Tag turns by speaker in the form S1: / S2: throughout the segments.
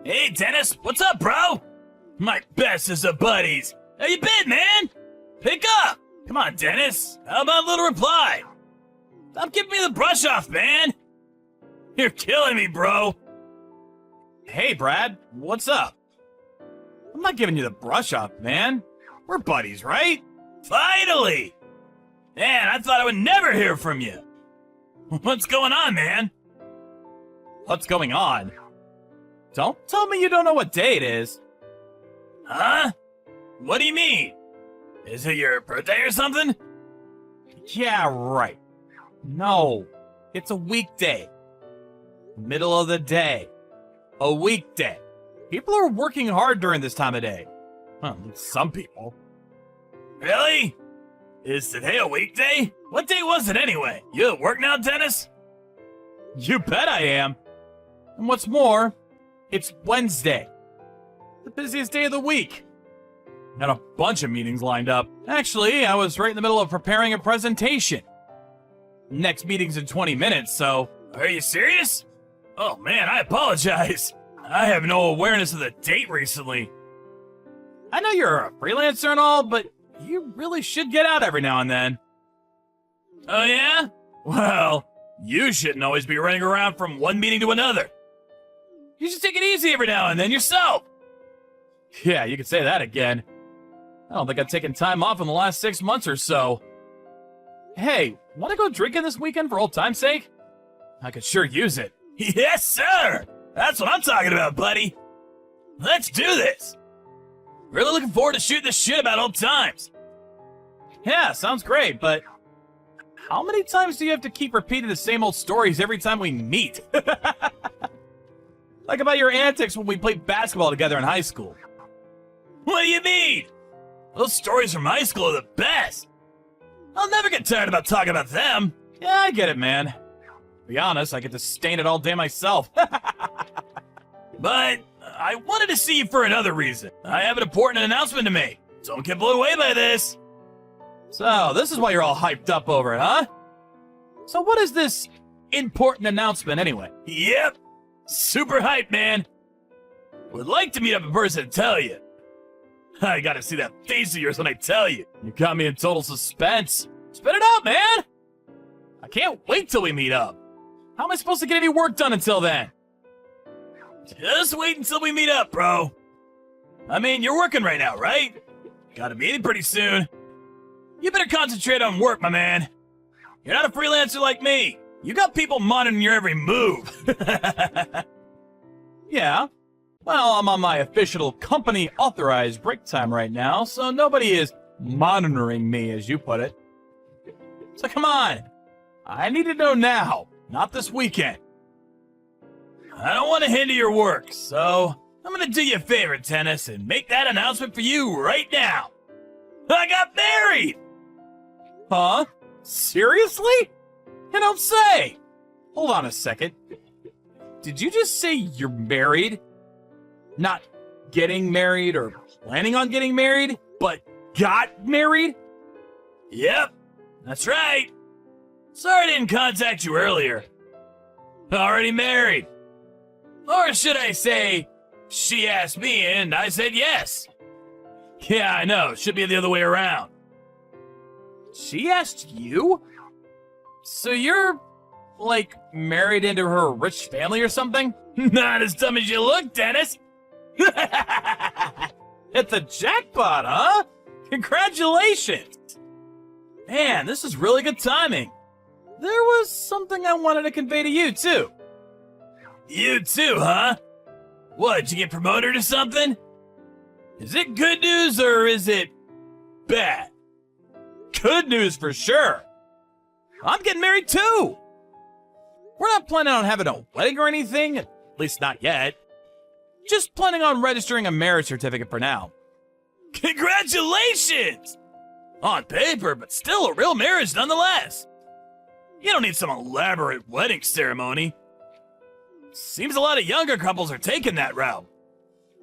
S1: Hey, Dennis, what's up, bro? My bestest of buddies. How you been, man? Pick up. Come on, Dennis. How about a little reply? Stop giving me the brush off, man. You're killing me, bro.
S2: Hey, Brad, what's up? I'm not giving you the brush off, man. We're buddies, right?
S1: Finally! Man, I thought I would never hear from you. What's going on, man?
S2: What's going on? Don't tell me you don't know what day it is.
S1: Huh? What do you mean? Is it your birthday or something?
S2: Yeah, right. No, it's a weekday. Middle of the day. A weekday. People are working hard during this time of day. Well, some people.
S1: Really? Is today a weekday? What day was it anyway? You at work now, Dennis?
S2: You bet I am. And what's more, it's Wednesday. The busiest day of the week. Got a bunch of meetings lined up. Actually, I was right in the middle of preparing a presentation. Next meeting's in 20 minutes, so...
S1: Are you serious? Oh man, I apologize. I have no awareness of the date recently.
S2: I know you're a freelancer and all, but you really should get out every now and then.
S1: Oh yeah? Well, you shouldn't always be running around from one meeting to another. You should take it easy every now and then yourself.
S2: Yeah, you could say that again. I don't think I've taken time off in the last 6 months or so. Hey, wanna go drinking this weekend for old time's sake? I could sure use it.
S1: Yes, sir! That's what I'm talking about, buddy. Let's do this. Really looking forward to shooting this shit about old times.
S2: Yeah, sounds great, but how many times do you have to keep repeating the same old stories every time we meet? Like about your antics when we played basketball together in high school.
S1: What do you mean? Those stories from high school are the best. I'll never get tired about talking about them.
S2: Yeah, I get it, man. To be honest, I get to stain it all day myself.
S1: But I wanted to see you for another reason. I have an important announcement to make. Don't get blown away by this.
S2: So, this is why you're all hyped up over it, huh? So what is this important announcement anyway?
S1: Yep. Super hype, man. Would like to meet up in person and tell you. I gotta see that face of yours when I tell you.
S2: You got me in total suspense. Spit it out, man! I can't wait till we meet up. How am I supposed to get any work done until then?
S1: Just wait until we meet up, bro. I mean, you're working right now, right? Got a meeting pretty soon. You better concentrate on work, my man. You're not a freelancer like me. You got people monitoring your every move.
S2: Yeah. Well, I'm on my official company authorized break time right now, so nobody is monitoring me, as you put it. So come on. I need to know now, not this weekend.
S1: I don't want to hinder your work, so I'm gonna do you a favor, Dennis, and make that announcement for you right now. I got married!
S2: Huh? Seriously? You don't say! Hold on a second. Did you just say you're married? Not getting married or planning on getting married, but got married?
S1: Yep, that's right. Sorry I didn't contact you earlier. Already married. Or should I say, she asked me and I said yes. Yeah, I know, should be the other way around.
S2: She asked you? So you're, like, married into her rich family or something?
S1: Not as dumb as you look, Dennis.
S2: It's a jackpot, huh? Congratulations! Man, this is really good timing. There was something I wanted to convey to you, too.
S1: You too, huh? What, did you get promoted or something? Is it good news or is it bad?
S2: Good news for sure. I'm getting married, too. We're not planning on having a wedding or anything, at least not yet. Just planning on registering a marriage certificate for now.
S1: Congratulations! On paper, but still a real marriage nonetheless. You don't need some elaborate wedding ceremony. Seems a lot of younger couples are taking that route.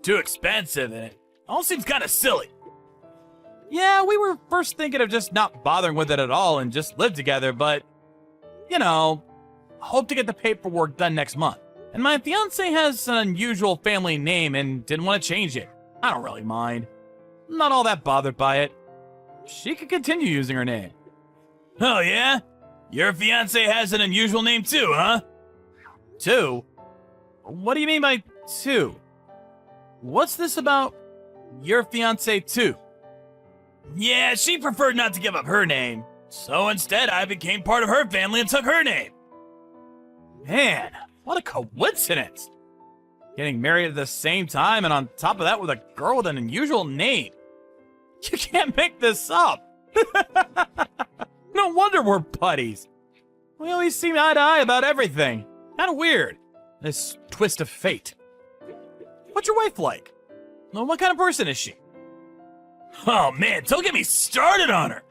S1: Too expensive, and it all seems kind of silly.
S2: Yeah, we were first thinking of just not bothering with it at all and just live together, but, you know, hope to get the paperwork done next month. And my fiance has an unusual family name and didn't want to change it. I don't really mind. I'm not all that bothered by it. She could continue using her name.
S1: Oh, yeah? Your fiance has an unusual name too, huh?
S2: 2? What do you mean by 2? What's this about your fiance too?
S1: Yeah, she preferred not to give up her name. So instead, I became part of her family and took her name.
S2: Man, what a coincidence. Getting married at the same time and on top of that with a girl with an unusual name. You can't make this up. No wonder we're buddies. We always seem eye to eye about everything. Kinda weird. This twist of fate. What's your wife like? Well, what kind of person is she?
S1: Oh man, don't get me started on her.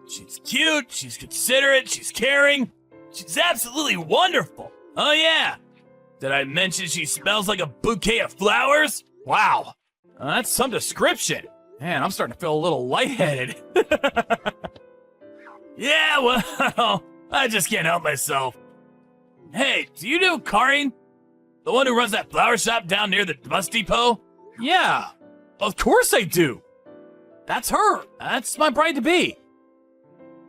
S1: She's cute, she's considerate, she's caring. She's absolutely wonderful. Oh yeah. Did I mention she smells like a bouquet of flowers?
S2: Wow. That's some description. Man, I'm starting to feel a little lightheaded.
S1: Yeah, well, I just can't help myself. Hey, do you know Karin? The one who runs that flower shop down near the bus depot?
S2: Yeah, of course I do. That's her. That's my bride-to-be.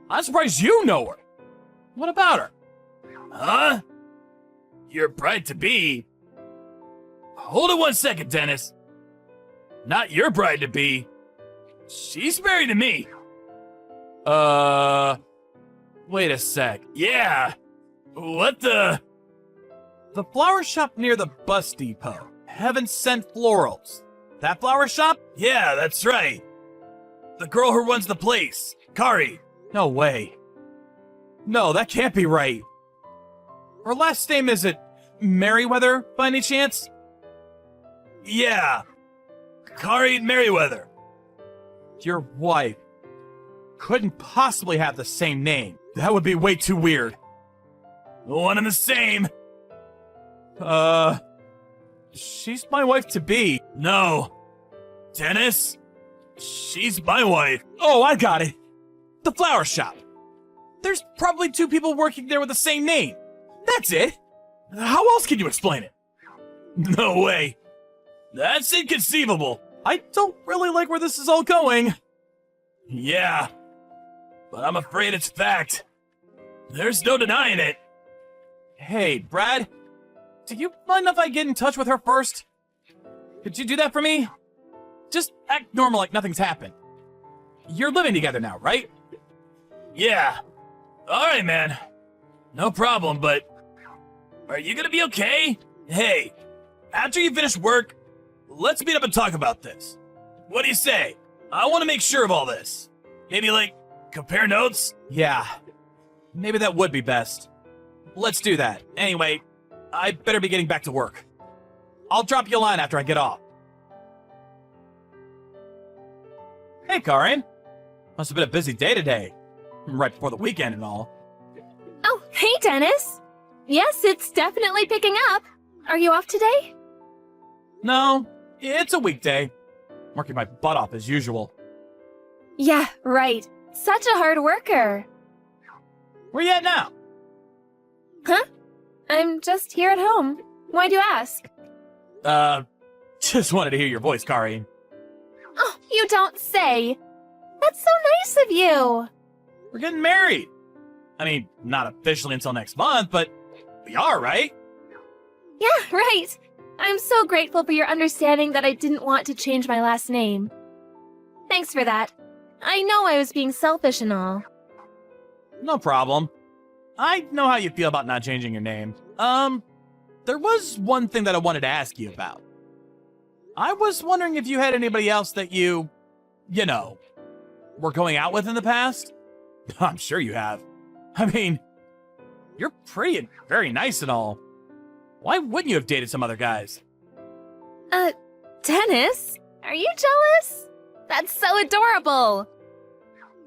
S2: I'm surprised you know her. What about her?
S1: Huh? Your bride-to-be? Hold it 1 second, Dennis. Not your bride-to-be. She's married to me.
S2: Wait a sec.
S1: Yeah. What the?
S2: The flower shop near the bus depot. Heaven Sent Florals. That flower shop?
S1: Yeah, that's right. The girl who runs the place, Kari.
S2: No way. No, that can't be right. Her last name isn't Merriweather, by any chance?
S1: Yeah. Kari Merriweather.
S2: Your wife couldn't possibly have the same name. That would be way too weird.
S1: One and the same.
S2: She's my wife-to-be.
S1: No. Dennis? She's my wife.
S2: Oh, I got it. The flower shop. There's probably 2 people working there with the same name. That's it. How else can you explain it?
S1: No way. That's inconceivable.
S2: I don't really like where this is all going.
S1: Yeah. But I'm afraid it's fact. There's no denying it.
S2: Hey, Brad. Do you mind if I get in touch with her first? Could you do that for me? Just act normal like nothing's happened. You're living together now, right?
S1: Yeah. Alright, man. No problem, but... Are you gonna be okay? Hey, after you finish work, let's meet up and talk about this. What do you say? I want to make sure of all this. Maybe, like, compare notes?
S2: Yeah. Maybe that would be best. Let's do that. Anyway, I better be getting back to work. I'll drop you a line after I get off. Hey, Karin. Must have been a busy day today. Right before the weekend and all.
S3: Oh, hey, Dennis. Yes, it's definitely picking up. Are you off today?
S2: No, it's a weekday. Working my butt off as usual.
S3: Yeah, right. Such a hard worker.
S2: Where you at now?
S3: Huh? I'm just here at home. Why'd you ask?
S2: Just wanted to hear your voice, Karin.
S3: Oh, you don't say. That's so nice of you.
S2: We're getting married. I mean, not officially until next month, but we are, right?
S3: Yeah, right. I'm so grateful for your understanding that I didn't want to change my last name. Thanks for that. I know I was being selfish and all.
S2: No problem. I know how you feel about not changing your name. There was one thing that I wanted to ask you about. I was wondering if you had anybody else that you know, were going out with in the past? I'm sure you have. I mean, you're pretty and very nice and all. Why wouldn't you have dated some other guys?
S3: Dennis? Are you jealous? That's so adorable.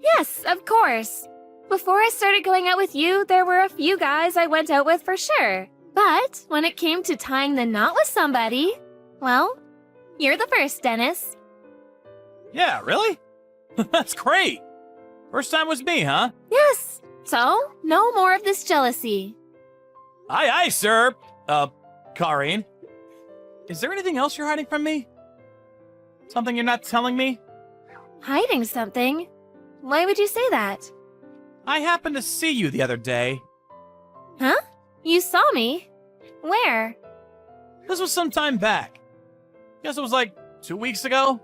S3: Yes, of course. Before I started going out with you, there were a few guys I went out with for sure. But when it came to tying the knot with somebody, well, you're the first, Dennis.
S2: Yeah, really? That's great. First time was me, huh?
S3: Yes. So, no more of this jealousy.
S2: Aye, aye, sir. Karin. Is there anything else you're hiding from me? Something you're not telling me?
S3: Hiding something? Why would you say that?
S2: I happened to see you the other day.
S3: Huh? You saw me? Where?
S2: This was some time back. Guess it was like 2 weeks ago.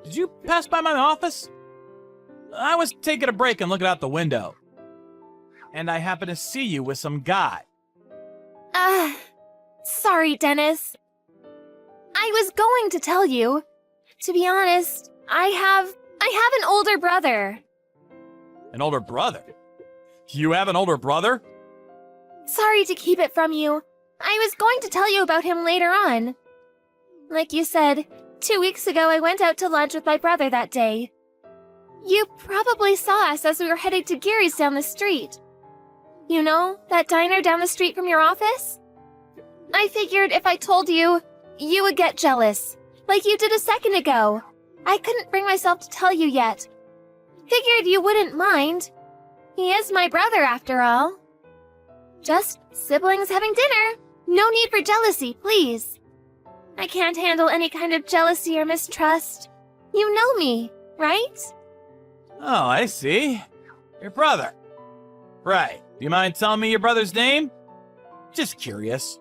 S2: Did you pass by my office? I was taking a break and looking out the window. And I happened to see you with some guy.
S3: Sorry, Dennis. I was going to tell you. To be honest, I have an older brother.
S2: An older brother? You have an older brother?
S3: Sorry to keep it from you. I was going to tell you about him later on. Like you said, 2 weeks ago I went out to lunch with my brother that day. You probably saw us as we were heading to Gary's down the street. You know, that diner down the street from your office? I figured if I told you, you would get jealous, like you did a second ago. I couldn't bring myself to tell you yet. Figured you wouldn't mind. He is my brother after all. Just siblings having dinner. No need for jealousy, please. I can't handle any kind of jealousy or mistrust. You know me, right?
S2: Oh, I see. Your brother. Right. Do you mind telling me your brother's name? Just curious.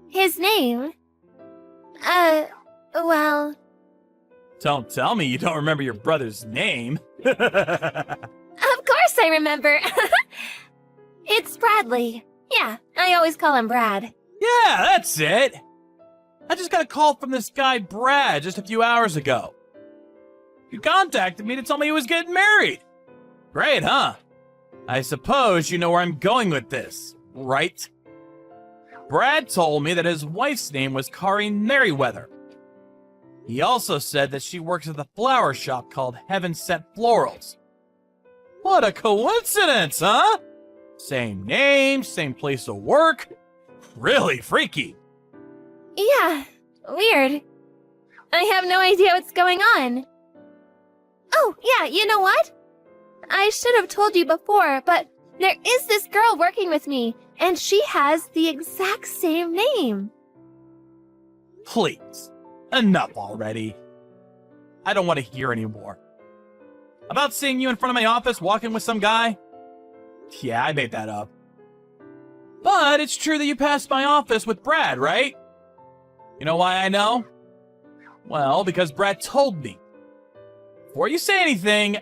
S3: His name? Well...
S2: Don't tell me you don't remember your brother's name.
S3: Of course I remember. It's Bradley. Yeah, I always call him Brad.
S2: Yeah, that's it. I just got a call from this guy Brad just a few hours ago. He contacted me to tell me he was getting married. Great, huh? I suppose you know where I'm going with this, right? Brad told me that his wife's name was Karin Merriweather. He also said that she works at the flower shop called Heaven Sent Florals. What a coincidence, huh? Same name, same place of work. Really freaky.
S3: Yeah, weird. I have no idea what's going on. Oh, yeah, you know what? I should have told you before, but there is this girl working with me, and she has the exact same name.
S2: Please, enough already. I don't want to hear anymore. About seeing you in front of my office walking with some guy? Yeah, I made that up. But it's true that you passed my office with Brad, right? You know why I know? Well, because Brad told me. Before you say anything,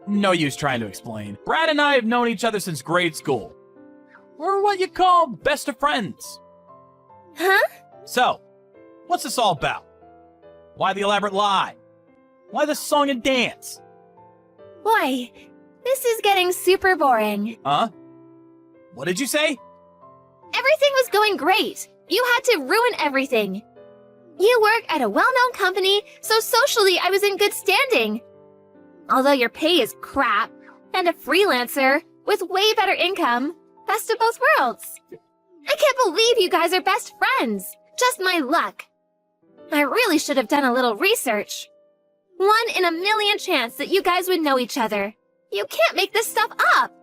S2: no use trying to explain. Brad and I have known each other since grade school. We're what you call best of friends.
S3: Huh?
S2: So, what's this all about? Why the elaborate lie? Why the song and dance?
S3: Boy, this is getting super boring.
S2: Huh? What did you say?
S3: Everything was going great. You had to ruin everything. You work at a well-known company, so socially I was in good standing. Although your pay is crap, and a freelancer with way better income, best of both worlds. I can't believe you guys are best friends. Just my luck. I really should have done a little research. 1 in a million chance that you guys would know each other. You can't make this stuff up.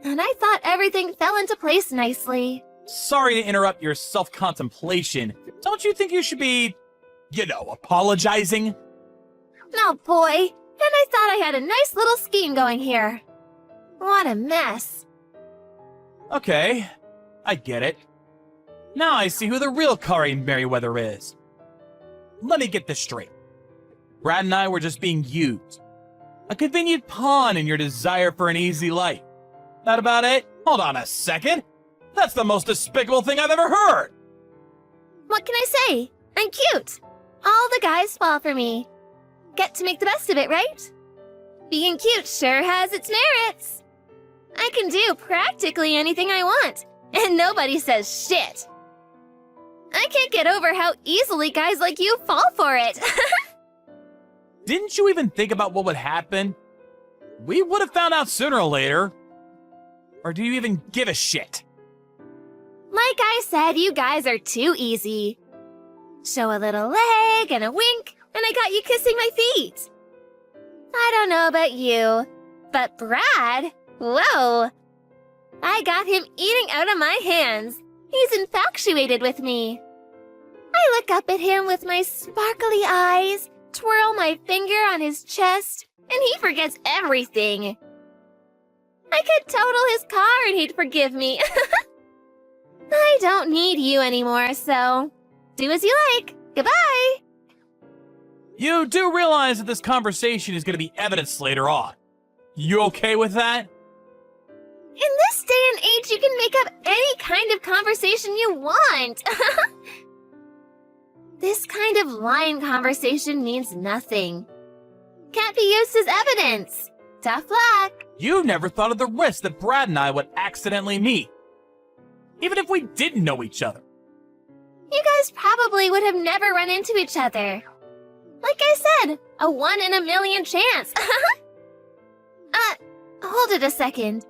S3: And I thought everything fell into place nicely.
S2: Sorry to interrupt your self-contemplation. Don't you think you should be, apologizing?
S3: Oh boy, and I thought I had a nice little scheme going here. What a mess.
S2: Okay, I get it. Now I see who the real Karin Merriweather is. Let me get this straight. Brad and I were just being used. A convenient pawn in your desire for an easy life. That about it? Hold on a second. That's the most despicable thing I've ever heard.
S3: What can I say? I'm cute. All the guys fall for me. Get to make the best of it, right? Being cute sure has its merits. I can do practically anything I want, and nobody says shit. I can't get over how easily guys like you fall for it.
S2: Didn't you even think about what would happen? We would have found out sooner or later. Or do you even give a shit?
S3: Like I said, you guys are too easy. Show a little leg and a wink, and I got you kissing my feet. I don't know about you, but Brad, whoa. I got him eating out of my hands, He's infatuated with me. I look up at him with my sparkly eyes, twirl my finger on his chest, and he forgets everything. I could total his car and he'd forgive me. I don't need you anymore, so do as you like. Goodbye.
S2: You do realize that this conversation is going to be evidenced later on. You okay with that?
S3: In this day and age, you can make up any kind of conversation you want. This kind of line conversation means nothing. Can't be used as evidence. Tough luck.
S2: You never thought of the risk that Brad and I would accidentally meet. Even if we didn't know each other.
S3: You guys probably would have never run into each other. Like I said, a 1 in a million chance. Hold it a second.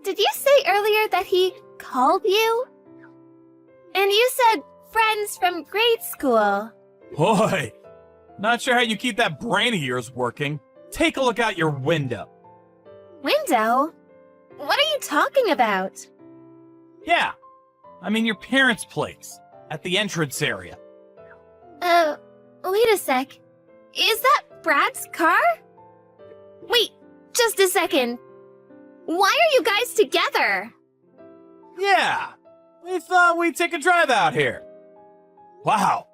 S3: Did you say earlier that he called you? And you said friends from grade school.
S2: Boy, not sure how you keep that brain of yours working. Take a look out your window.
S3: Window? What are you talking about?
S2: Yeah, I mean your parents' place, at the entrance area.
S3: Wait a sec. Is that Brad's car? Wait, just a second. Why are you guys together?
S2: Yeah, we thought we'd take a drive out here. Wow,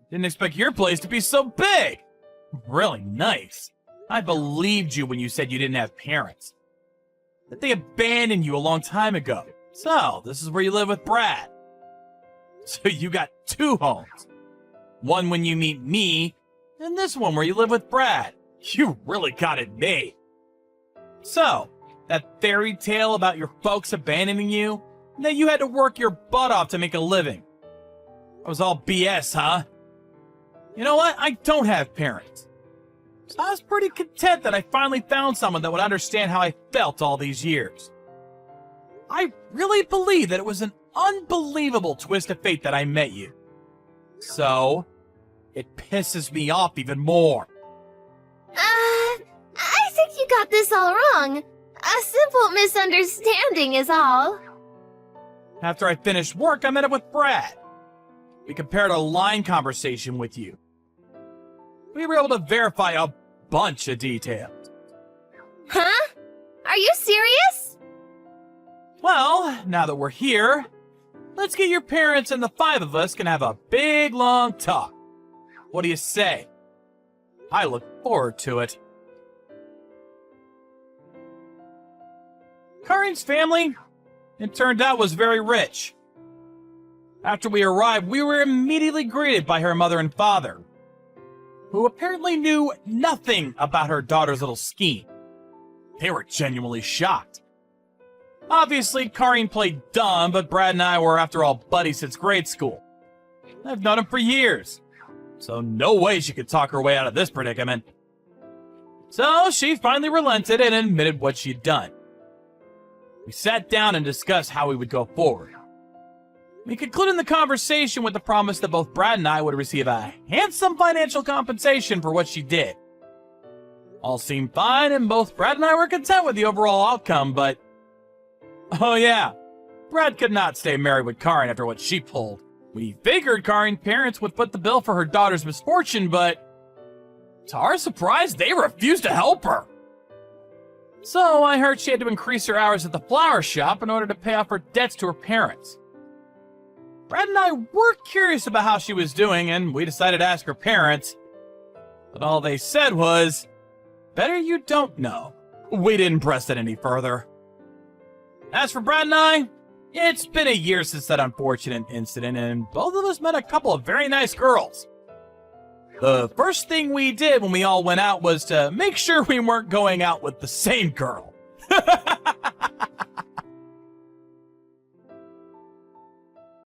S2: didn't expect your place to be so big. Really nice. I believed you when you said you didn't have parents. That they abandoned you a long time ago. So, this is where you live with Brad. So you got 2 homes. One when you meet me, and this one where you live with Brad. You really got it made. So, that fairy tale about your folks abandoning you, and that you had to work your butt off to make a living. That was all BS, huh? You know what? I don't have parents. So I was pretty content that I finally found someone that would understand how I felt all these years. I really believe that it was an unbelievable twist of fate that I met you. So, it pisses me off even more.
S3: I think you got this all wrong. A simple misunderstanding is all.
S2: After I finished work, I met up with Brad. We compared a line conversation with you. We were able to verify a bunch of details.
S3: Huh? Are you serious?
S2: Well, now that we're here, let's get your parents and the 5 of us can have a big, long talk. What do you say? I look forward to it. Karin's family, it turned out, was very rich. After we arrived, we were immediately greeted by her mother and father, who apparently knew nothing about her daughter's little scheme. They were genuinely shocked. Obviously, Karin played dumb, but Brad and I were, after all, buddies since grade school. I've known him for years, so no way she could talk her way out of this predicament. So she finally relented and admitted what she'd done. We sat down and discussed how we would go forward. We concluded the conversation with the promise that both Brad and I would receive a handsome financial compensation for what she did. All seemed fine, and both Brad and I were content with the overall outcome, but... oh yeah, Brad could not stay married with Karin after what she pulled. We figured Karin's parents would foot the bill for her daughter's misfortune, but... to our surprise, they refused to help her. So I heard she had to increase her hours at the flower shop in order to pay off her debts to her parents. Brad and I were curious about how she was doing, and we decided to ask her parents. But all they said was, better you don't know. We didn't press it any further. As for Brad and I, it's been a year since that unfortunate incident, and both of us met a couple of very nice girls. The first thing we did when we all went out was to make sure we weren't going out with the same girl.